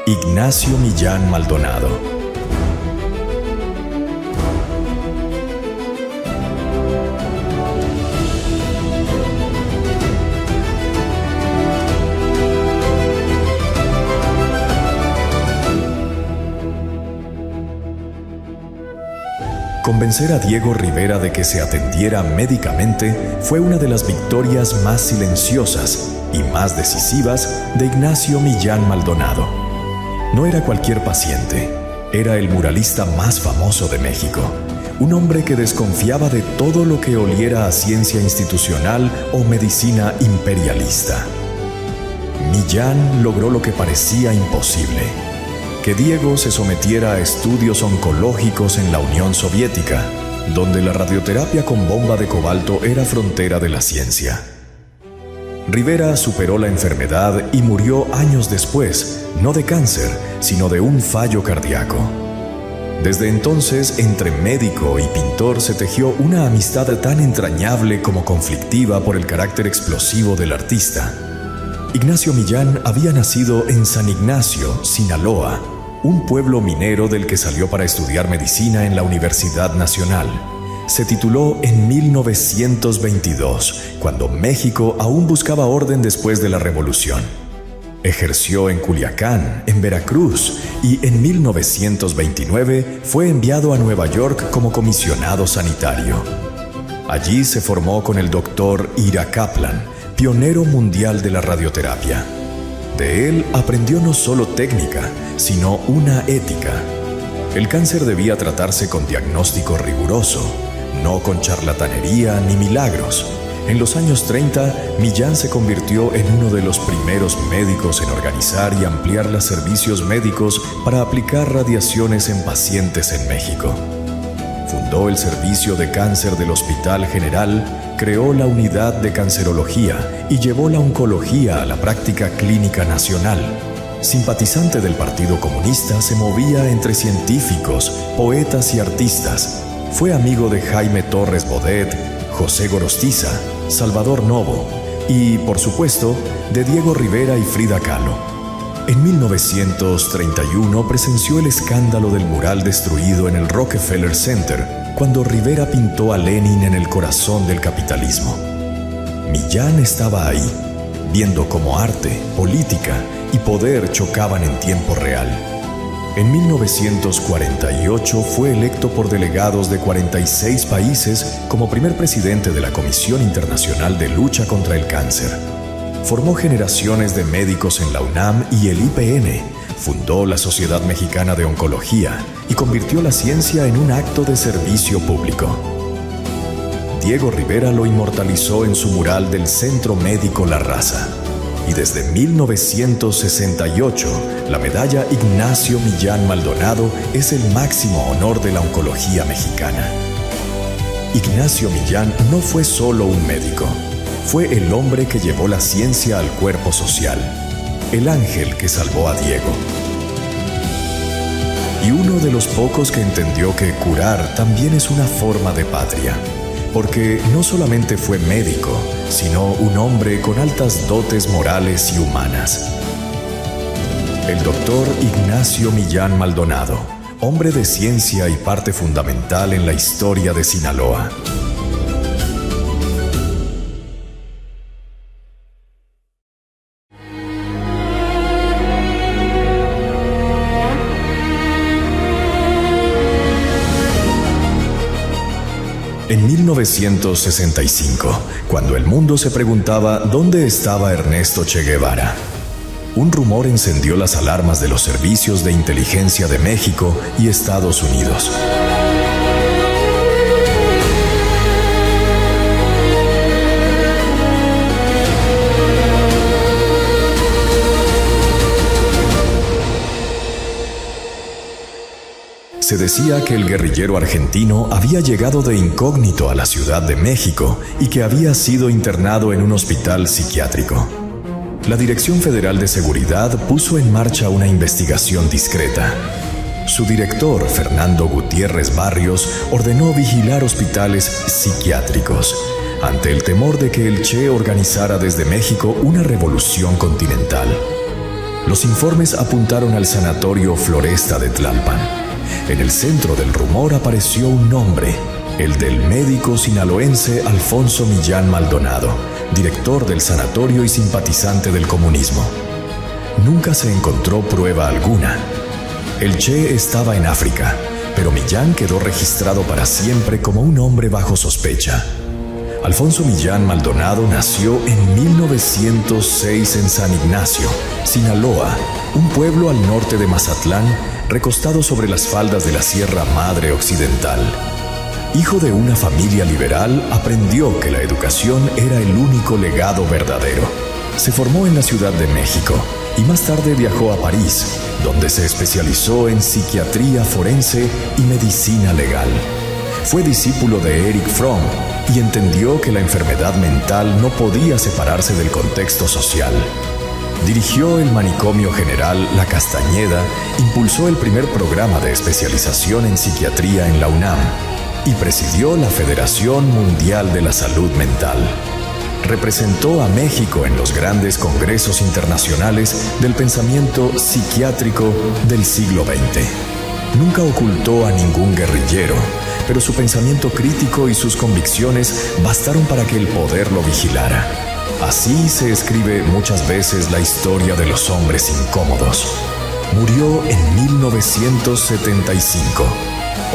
Ignacio Millán Maldonado. Convencer a Diego Rivera de que se atendiera médicamente fue una de las victorias más silenciosas y más decisivas de Ignacio Millán Maldonado. No era cualquier paciente, era el muralista más famoso de México, un hombre que desconfiaba de todo lo que oliera a ciencia institucional o medicina imperialista. Millán logró lo que parecía imposible: que Diego se sometiera a estudios oncológicos en la Unión Soviética, donde la radioterapia con bomba de cobalto era frontera de la ciencia. Rivera superó la enfermedad y murió años después, no de cáncer, sino de un fallo cardíaco. Desde entonces, entre médico y pintor se tejió una amistad tan entrañable como conflictiva por el carácter explosivo del artista. Ignacio Millán había nacido en San Ignacio, Sinaloa, un pueblo minero del que salió para estudiar medicina en la Universidad Nacional. Se tituló en 1922, cuando México aún buscaba orden después de la Revolución. Ejerció en Culiacán, en Veracruz, y en 1929 fue enviado a Nueva York como comisionado sanitario. Allí se formó con el doctor Ira Kaplan, pionero mundial de la radioterapia. De él aprendió no solo técnica, sino una ética. El cáncer debía tratarse con diagnóstico riguroso, no con charlatanería ni milagros. En los años 30, Millán se convirtió en uno de los primeros médicos en organizar y ampliar los servicios médicos para aplicar radiaciones en pacientes en México. Fundó el Servicio de Cáncer del Hospital General, creó la Unidad de Cancerología y llevó la oncología a la práctica clínica nacional. Simpatizante del Partido Comunista, se movía entre científicos, poetas y artistas. Fue amigo de Jaime Torres Bodet, José Gorostiza, Salvador Novo y, por supuesto, de Diego Rivera y Frida Kahlo. En 1931 presenció el escándalo del mural destruido en el Rockefeller Center, cuando Rivera pintó a Lenin en el corazón del capitalismo. Millán estaba ahí, viendo cómo arte, política y poder chocaban en tiempo real. En 1948 fue electo por delegados de 46 países como primer presidente de la Comisión Internacional de Lucha contra el Cáncer. Formó generaciones de médicos en la UNAM y el IPN, fundó la Sociedad Mexicana de Oncología y convirtió la ciencia en un acto de servicio público. Diego Rivera lo inmortalizó en su mural del Centro Médico La Raza. Y desde 1968, la medalla Ignacio Millán Maldonado es el máximo honor de la oncología mexicana. Ignacio Millán no fue solo un médico, fue el hombre que llevó la ciencia al cuerpo social, el ángel que salvó a Diego. Y uno de los pocos que entendió que curar también es una forma de patria. Porque no solamente fue médico, sino un hombre con altas dotes morales y humanas. El doctor Ignacio Millán Maldonado, hombre de ciencia y parte fundamental en la historia de Sinaloa. En 1965, cuando el mundo se preguntaba dónde estaba Ernesto Che Guevara, un rumor encendió las alarmas de los servicios de inteligencia de México y Estados Unidos. Se decía que el guerrillero argentino había llegado de incógnito a la Ciudad de México y que había sido internado en un hospital psiquiátrico. La Dirección Federal de Seguridad puso en marcha una investigación discreta. Su director, Fernando Gutiérrez Barrios, ordenó vigilar hospitales psiquiátricos, ante el temor de que el Che organizara desde México una revolución continental. Los informes apuntaron al sanatorio Floresta de Tlalpan. En el centro del rumor apareció un nombre, el del médico sinaloense Alfonso Millán Maldonado, director del sanatorio y simpatizante del comunismo. Nunca se encontró prueba alguna. El Che estaba en África, pero Millán quedó registrado para siempre como un hombre bajo sospecha. Alfonso Millán Maldonado nació en 1906 en San Ignacio, Sinaloa, un pueblo al norte de Mazatlán, recostado sobre las faldas de la Sierra Madre Occidental. Hijo de una familia liberal, aprendió que la educación era el único legado verdadero. Se formó en la Ciudad de México y más tarde viajó a París, donde se especializó en psiquiatría forense y medicina legal. Fue discípulo de Erich Fromm y entendió que la enfermedad mental no podía separarse del contexto social. Dirigió el Manicomio General La Castañeda, impulsó el primer programa de especialización en psiquiatría en la UNAM y presidió la Federación Mundial de la Salud Mental. Representó a México en los grandes congresos internacionales del pensamiento psiquiátrico del siglo XX. Nunca ocultó a ningún guerrillero, pero su pensamiento crítico y sus convicciones bastaron para que el poder lo vigilara. Así se escribe muchas veces la historia de los hombres incómodos. Murió en 1975.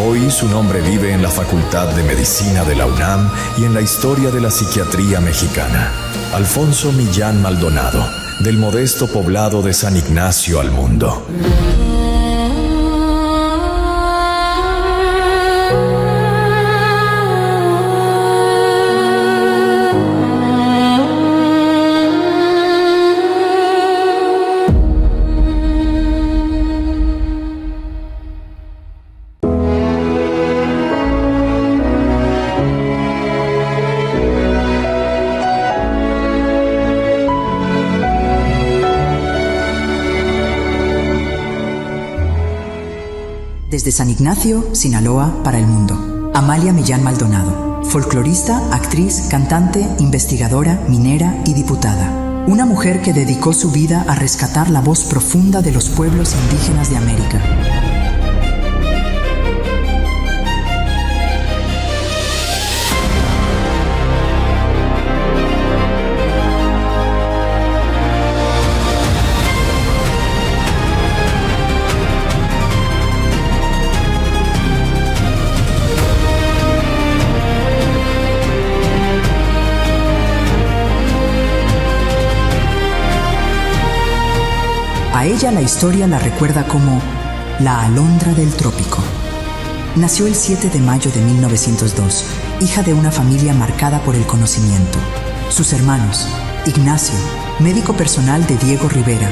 Hoy su nombre vive en la Facultad de Medicina de la UNAM y en la historia de la psiquiatría mexicana. Alfonso Millán Maldonado, del modesto poblado de San Ignacio al mundo. Desde San Ignacio, Sinaloa, para el mundo. Amalia Millán Maldonado, folclorista, actriz, cantante, investigadora, minera y diputada. Una mujer que dedicó su vida a rescatar la voz profunda de los pueblos indígenas de América. A ella la historia la recuerda como la Alondra del Trópico. Nació el 7 de mayo de 1902, hija de una familia marcada por el conocimiento. Sus hermanos, Ignacio, médico personal de Diego Rivera,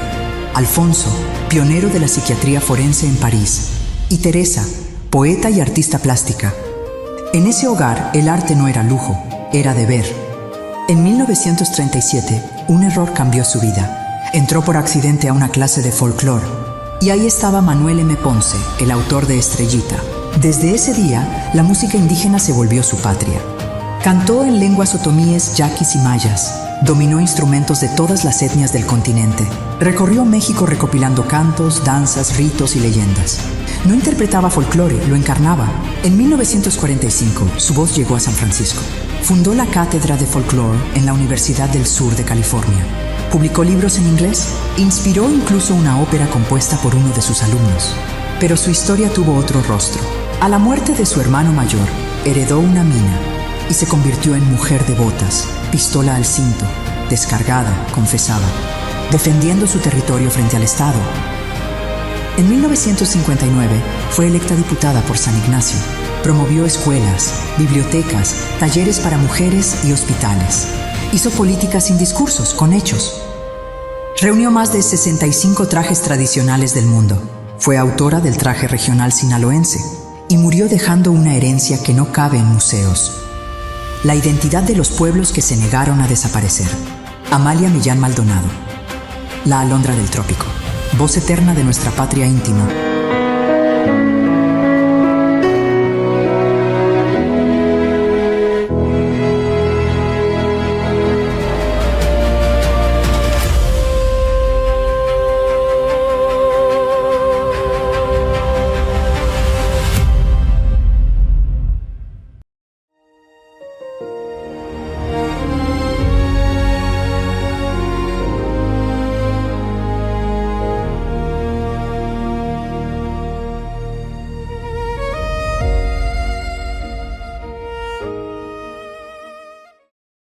Alfonso, pionero de la psiquiatría forense en París, y Teresa, poeta y artista plástica. En ese hogar el arte no era lujo, era deber. En 1937, un error cambió su vida. Entró por accidente a una clase de folclore y ahí estaba Manuel M. Ponce, el autor de Estrellita. Desde ese día, la música indígena se volvió su patria. Cantó en lenguas otomíes, yaquis y mayas. Dominó instrumentos de todas las etnias del continente. Recorrió México recopilando cantos, danzas, ritos y leyendas. No interpretaba folclore, lo encarnaba. En 1945, su voz llegó a San Francisco. Fundó la Cátedra de Folklore en la Universidad del Sur de California. Publicó libros en inglés, inspiró incluso una ópera compuesta por uno de sus alumnos. Pero su historia tuvo otro rostro. A la muerte de su hermano mayor, heredó una mina y se convirtió en mujer de botas, pistola al cinto, descargada, confesaba, defendiendo su territorio frente al Estado. En 1959 fue electa diputada por San Ignacio. Promovió escuelas, bibliotecas, talleres para mujeres y hospitales. Hizo política sin discursos, con hechos. Reunió más de 65 trajes tradicionales del mundo. Fue autora del traje regional sinaloense y murió dejando una herencia que no cabe en museos. La identidad de los pueblos que se negaron a desaparecer. Amalia Millán Maldonado. La Alondra del Trópico. Voz eterna de nuestra patria íntima.